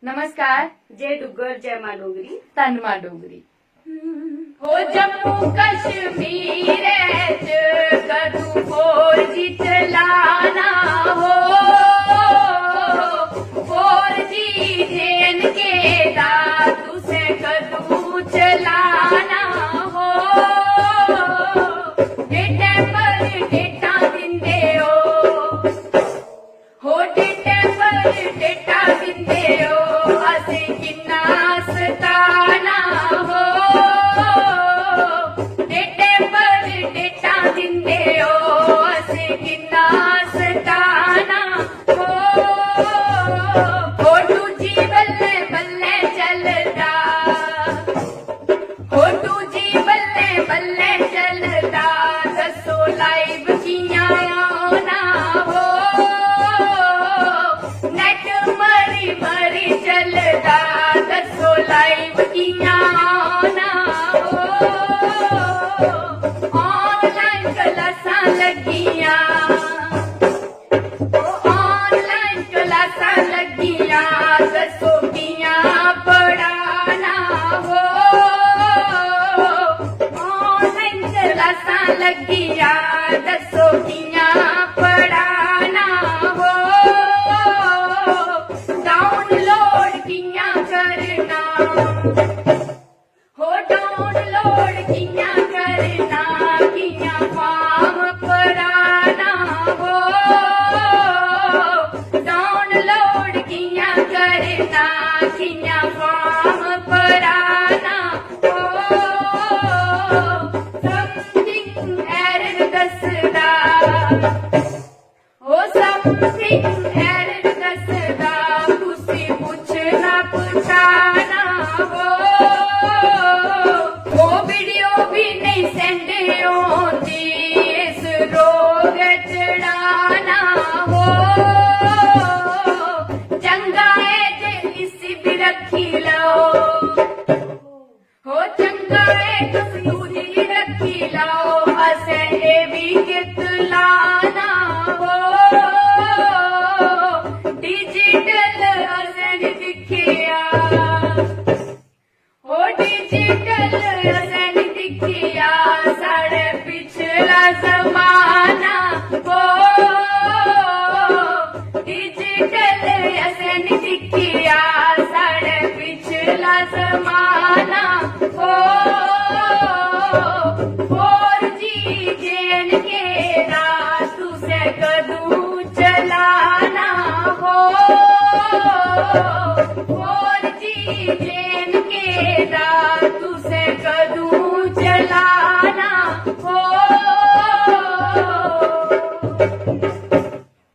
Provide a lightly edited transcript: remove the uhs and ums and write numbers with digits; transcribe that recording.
नमस्कार। जय डुग्गर जय मां डोगरी। धन मां डोगरी। हो जम्मू कश्मीर च कदू 4G चलाना हो 4G JNK दा तुसे कदू चलाना हो डेटा पर डेटा दिंदे हो डेटा पर डेटा दिंदे हो असें किन्ना सताना हो डेटे पर डेटा दिंदे हो असें किन्ना सताना हो 2G बल्ले बल्ले चलदा हो 2G बल्ले बल्ले चलदा दसो लाइव कियां आना हो नेट मरी मरी चलदा दसो लाइव कियां आना हो ऑनलाइन क्लासां लगियां ऑनलाइन क्लासां लगियां दसो कियां पढ़ाना हो ऑनलाइन क्लासां लगियां दसो कियां पढ़ाना हो डाउनलोड कियां करना हो डाउनलोड कियां करना कियां फॉर्म भराना हो डाउनलोड कियां करना कियां फॉर्म भराना हो समथिंग एरर दसदा हो समथिंग एरर दसदा तुसी पुछना पुछाना हो वो वीडियो भी नहीं सेंड होंदी इस रोग चढ़ाना हो चंगा है जे इसी भी रखी लो हो चंगा है कसूरी रखी लो असें ये भी कितलाना हो डिजिटल असें दिखिया हो डिजिटल असें दिखिया साढ़े पिछला जमाना हो डिजिटल असें दिखिया साढ़े पिछला जमाना हो 4G JNK दा तुसे कदू चलाना हो 4G JNK दा तुसे